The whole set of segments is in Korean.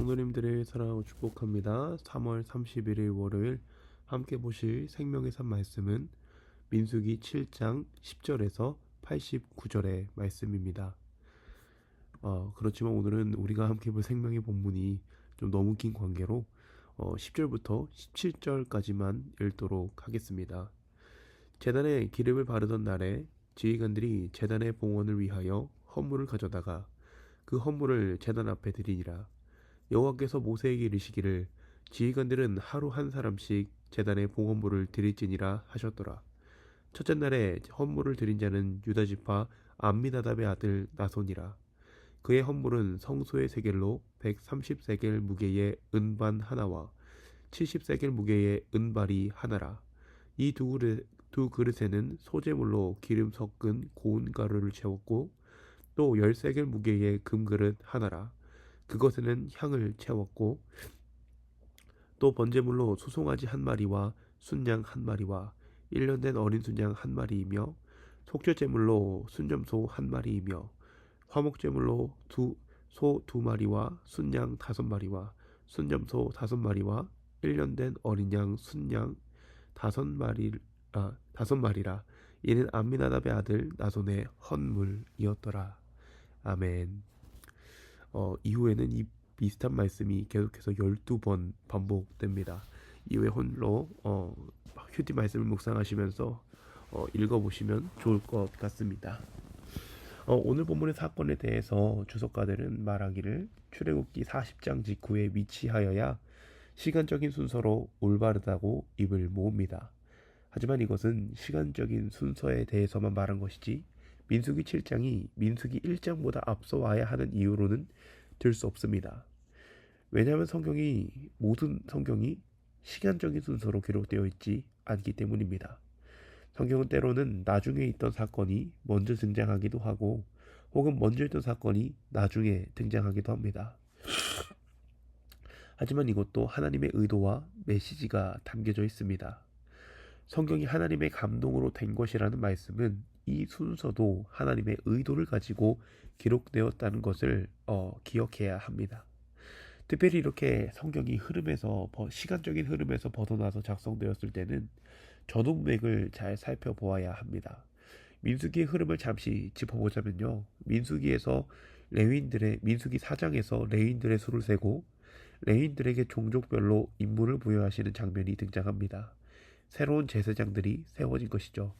성도님들의 사랑하고 축복합니다. 3월 31일 월요일 함께 보실 생명의 산 말씀은 민수기 7장 10절에서 89절의 말씀입니다. 그렇지만 오늘은 우리가 함께 볼 생명의 본문이 좀 너무 긴 관계로 10절부터 17절까지만 읽도록 하겠습니다. 제단에 기름을 바르던 날에 지휘관들이 제단의 봉헌을 위하여 헌물을 가져다가 그 헌물을 제단 앞에 드리니라. 여호와께서 모세에게 이르시기를 지휘관들은 하루 한 사람씩 제단에 봉헌물을 드릴지니라 하셨더라. 첫째 날에 헌물을 드린 자는 유다 지파 암미나답의 아들 나손이라. 그의 헌물은 성소의 세겔로 130세겔 무게의 은반 하나와 70세겔 무게의 은발이 하나라. 이 두 그릇에는 소재물로 기름 섞은 고운 가루를 채웠고 또 10세겔 무게의 금그릇 하나라. 그것에는 향을 채웠고 또 번제물로 수송아지 한 마리와 순양 한 마리와 1년 된 어린 순양 한 마리이며 속죄제물로 순점소 한 마리이며 화목제물로 소 두 마리와 순양 5마리와 순점소 5마리와 1년 된 어린 양 순양 5마리라. 이는 암미나답의 아들 나손의 헌물이었더라. 아멘. 이후에는 이 비슷한 말씀이 계속해서 12번 반복됩니다. 이후에 홀로 휴지 말씀을 묵상하시면서 읽어보시면 좋을 것 같습니다. 오늘 본문의 사건에 대해서 주석가들은 말하기를 출애굽기 40장 직후에 위치하여야 시간적인 순서로 올바르다고 입을 모읍니다. 하지만 이것은 시간적인 순서에 대해서만 말한 것이지 민수기 7장이 민수기 1장보다 앞서 와야 하는 이유로는 될 수 없습니다. 왜냐하면 모든 성경이 시간적인 순서로 기록되어 있지 않기 때문입니다. 성경은 때로는 나중에 있던 사건이 먼저 등장하기도 하고 혹은 먼저 있던 사건이 나중에 등장하기도 합니다. 하지만 이것도 하나님의 의도와 메시지가 담겨져 있습니다. 성경이 하나님의 감동으로 된 것이라는 말씀은 이 순서도 하나님의 의도를 가지고 기록되었다는 것을 기억해야 합니다. 특별히 이렇게 성경이 시간적인 흐름에서 벗어나서 작성되었을 때는 전후맥을 잘 살펴보아야 합니다. 민수기의 흐름을 잠시 짚어보자면요. 민수기 4장에서 레위인들의 수를 세고 레위인들에게 종족별로 임무를 부여하시는 장면이 등장합니다. 새로운 제사장들이 세워진 것이죠.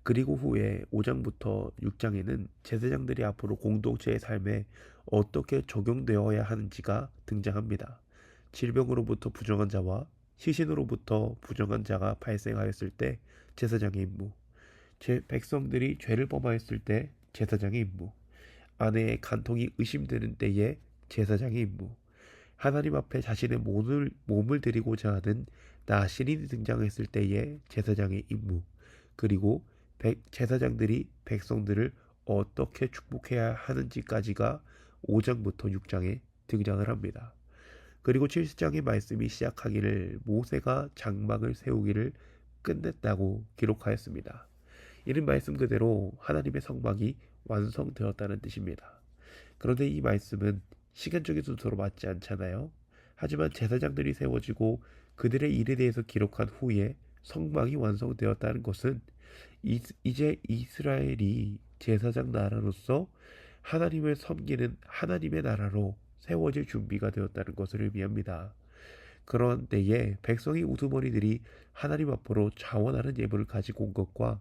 그리고 후에 5장부터 6장에는 제사장들이 앞으로 공동체의 삶에 어떻게 적용되어야 하는지가 등장합니다. 질병으로부터 부정한 자와 시신으로부터 부정한 자가 발생하였을 때 제사장의 임무, 백성들이 죄를 범하였을 때 제사장의 임무, 아내의 간통이 의심되는 때에 제사장의 임무, 하나님 앞에 자신의 몸을 드리고자 하는 나신이 등장했을 때의 제사장의 임무, 그리고 제사장들이 백성들을 어떻게 축복해야 하는지까지가 5장부터 6장에 등장을 합니다. 그리고 7장의 말씀이 시작하기를 모세가 장막을 세우기를 끝냈다고 기록하였습니다. 이는 말씀 그대로 하나님의 성막이 완성되었다는 뜻입니다. 그런데 이 말씀은 시간적인 순서로 맞지 않잖아요. 하지만 제사장들이 세워지고 그들의 일에 대해서 기록한 후에 성막이 완성되었다는 것은 이제 이스라엘이 제사장 나라로서 하나님을 섬기는 하나님의 나라로 세워질 준비가 되었다는 것을 의미합니다. 그런 때에 백성의 우두머리들이 하나님 앞으로 자원하는 예물을 가지고 온 것과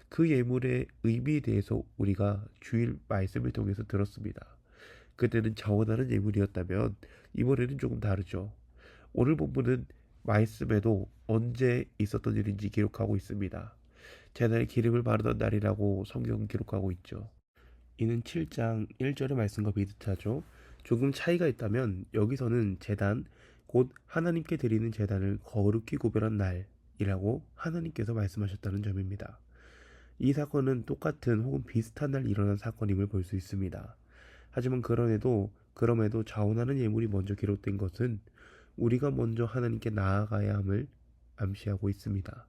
그 예물의 의미에 대해서 우리가 주일 말씀을 통해서 들었습니다. 그때는 자원하는 예물이었다면 이번에는 조금 다르죠. 오늘 본문은 말씀에도 언제 있었던 일인지 기록하고 있습니다. 제단에 기름을 바르던 날이라고 성경은 기록하고 있죠. 이는 7장 1절의 말씀과 비슷하죠. 조금 차이가 있다면 여기서는 제단, 곧 하나님께 드리는 제단을 거룩히 구별한 날이라고 하나님께서 말씀하셨다는 점입니다. 이 사건은 똑같은 혹은 비슷한 날 일어난 사건임을 볼 수 있습니다. 하지만 그럼에도 자원하는 예물이 먼저 기록된 것은 우리가 먼저 하나님께 나아가야 함을 암시하고 있습니다.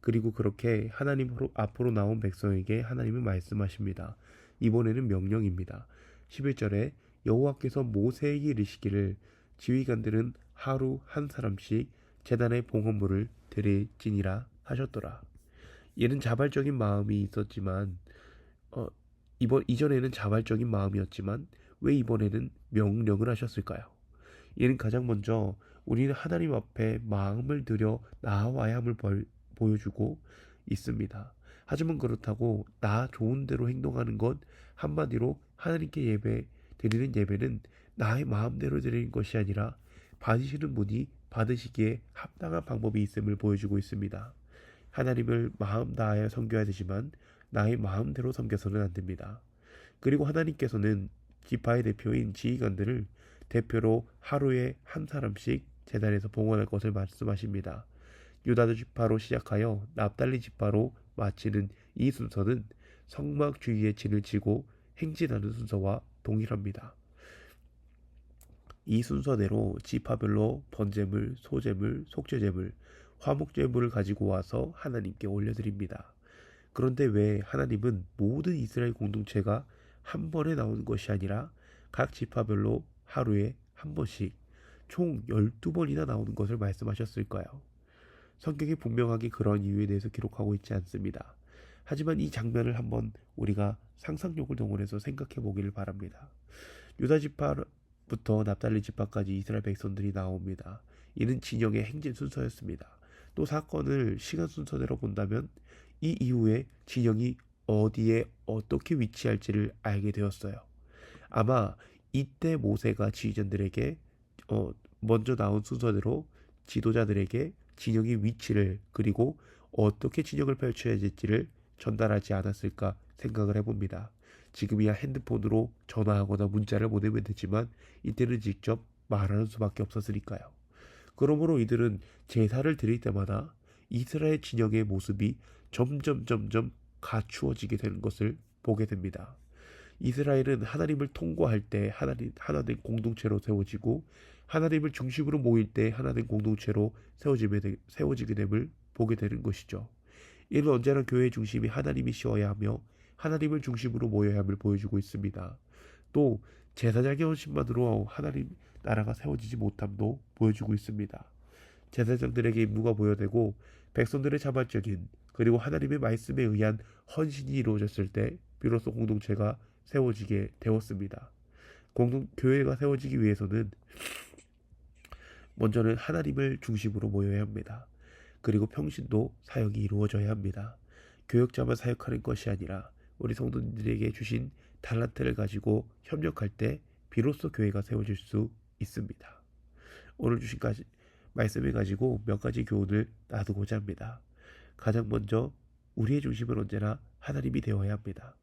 그리고 그렇게 하나님 앞으로 나온 백성에게 하나님은 말씀하십니다. 이번에는 명령입니다. 11절에 여호와께서 모세에게 이르시기를 지휘관들은 하루 한 사람씩 제단의 봉헌물을 드릴지니라 하셨더라. 이는 자발적인 마음이 있었지만 이전에는 자발적인 마음이었지만 왜 이번에는 명령을 하셨을까요? 이는 가장 먼저 우리는 하나님 앞에 마음을 들여 나아와야 함을 보여주고 있습니다. 하지만 그렇다고 나 좋은 대로 행동하는 것, 한마디로 하나님께 예배 드리는 예배는 나의 마음대로 드리는 것이 아니라 받으시는 분이 받으시기에 합당한 방법이 있음을 보여주고 있습니다. 하나님을 마음 다하여 섬겨야 되지만 나의 마음대로 섬겨서는 안 됩니다. 그리고 하나님께서는 지파의 대표인 지휘관들을 대표로 하루에 한 사람씩 제단에서 봉헌할 것을 말씀하십니다. 유다 지파로 시작하여 납달리 지파로 마치는 이 순서는 성막 주위에 진을 치고 행진하는 순서와 동일합니다. 이 순서대로 지파별로 번제물, 소제물, 속죄제물, 화목제물을 가지고 와서 하나님께 올려드립니다. 그런데 왜 하나님은 모든 이스라엘 공동체가 한 번에 나오는 것이 아니라 각 지파별로 하루에 한 번씩 총 12번이나 나오는 것을 말씀하셨을까요? 성경이 분명하게 그런 이유에 대해서 기록하고 있지 않습니다. 하지만 이 장면을 한번 우리가 상상력을 동원해서 생각해 보기를 바랍니다. 유다 지파부터 납달리 지파까지 이스라엘 백성들이 나옵니다. 이는 진영의 행진 순서였습니다. 또 사건을 시간 순서대로 본다면 이 이후에 진영이 어디에 어떻게 위치할지를 알게 되었어요. 아마 이때 모세가 지휘관들에게 먼저 나온 순서대로 지도자들에게 진영의 위치를 그리고 어떻게 진영을 펼쳐야 될지를 전달하지 않았을까 생각을 해봅니다. 지금이야 핸드폰으로 전화하거나 문자를 보내면 되지만 이때는 직접 말하는 수밖에 없었으니까요. 그러므로 이들은 제사를 드릴 때마다 이스라엘 진영의 모습이 점점 갖추어지게 되는 것을 보게 됩니다. 이스라엘은 하나님을 통과할 때 하나된 공동체로 세워지고 하나님을 중심으로 모일 때 하나된 공동체로 세워지게 됨을 보게 되는 것이죠. 이는 언제나 교회의 중심이 하나님이시어야 하며 하나님을 중심으로 모여야 함을 보여주고 있습니다. 또 제사장의 헌신만으로 하나님 나라가 세워지지 못함도 보여주고 있습니다. 제사장들에게 임무가 부여되고 백성들의 자발적인 그리고 하나님의 말씀에 의한 헌신이 이루어졌을 때 비로소 공동체가 세워지게 되었습니다. 교회가 세워지기 위해서는 먼저는 하나님을 중심으로 모여야 합니다. 그리고 평신도 사역이 이루어져야 합니다. 교역자만 사역하는 것이 아니라 우리 성도님들에게 주신 달란트를 가지고 협력할 때 비로소 교회가 세워질 수 있습니다. 오늘 주신 말씀을 가지고 몇 가지 교훈을 나누고자 합니다. 가장 먼저 우리의 중심은 언제나 하나님이 되어야 합니다.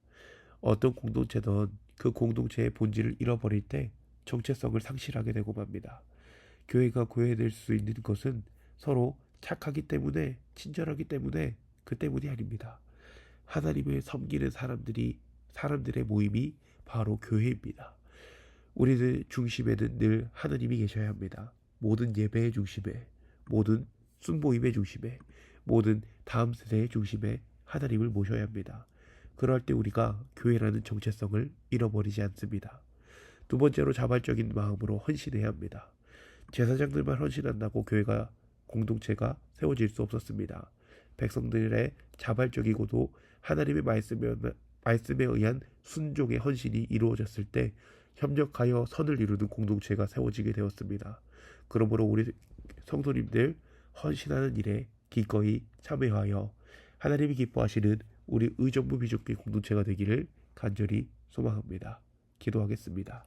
어떤 공동체든 그 공동체의 본질을 잃어버릴 때 정체성을 상실하게 되고 맙니다. 교회가 교회될 수 있는 것은 서로 착하기 때문에 친절하기 때문에 그 때문이 아닙니다. 하나님을 섬기는 사람들의 모임이 바로 교회입니다. 우리들 중심에는 늘 하나님이 계셔야 합니다. 모든 예배의 중심에, 모든 순모임의 중심에, 모든 다음 세대의 중심에 하나님을 모셔야 합니다. 그럴 때 우리가 교회라는 정체성을 잃어버리지 않습니다. 두 번째로 자발적인 마음으로 헌신해야 합니다. 제사장들만 헌신한다고 공동체가 세워질 수 없었습니다. 백성들의 자발적이고도 하나님의 말씀에 의한 순종의 헌신이 이루어졌을 때 협력하여 선을 이루는 공동체가 세워지게 되었습니다. 그러므로 우리 성도님들 헌신하는 일에 기꺼이 참여하여 하나님이 기뻐하시는 우리 의정부 비족교 공동체가 되기를 간절히 소망합니다. 기도하겠습니다.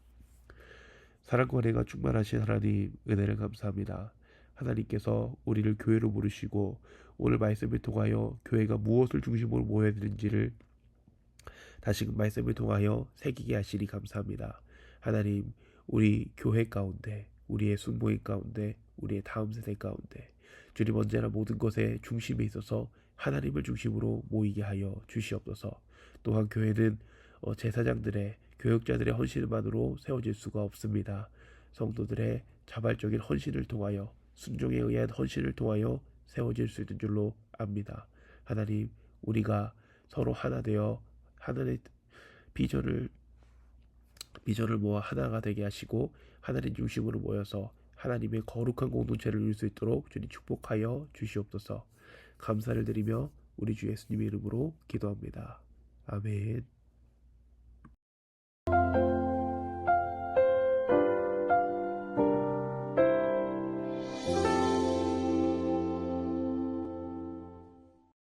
사랑과 은혜가 충만하신 하나님 은혜를 감사합니다. 하나님께서 우리를 교회로 부르시고 오늘 말씀을 통하여 교회가 무엇을 중심으로 모여야 되는지를 다시금 말씀을 통하여 새기게 하시니 감사합니다. 하나님, 우리 교회 가운데, 우리의 순모임 가운데, 우리의 다음 세대 가운데 주님 언제나 모든 것의 중심에 있어서 하나님을 중심으로 모이게 하여 주시옵소서. 또한 교회는 제사장들의 교역자들의 헌신만으로 세워질 수가 없습니다. 성도들의 자발적인 헌신을 통하여 순종에 의한 헌신을 통하여 세워질 수 있는 줄로 압니다. 하나님, 우리가 서로 하나 되어 하나님의 비전을 미전을 모아 하나가 되게 하시고 하나님 중심으로 모여서 하나님의 거룩한 공동체를 이룰 수 있도록 주님 축복하여 주시옵소서. 감사를 드리며 우리 주 예수님의 이름으로 기도합니다. 아멘.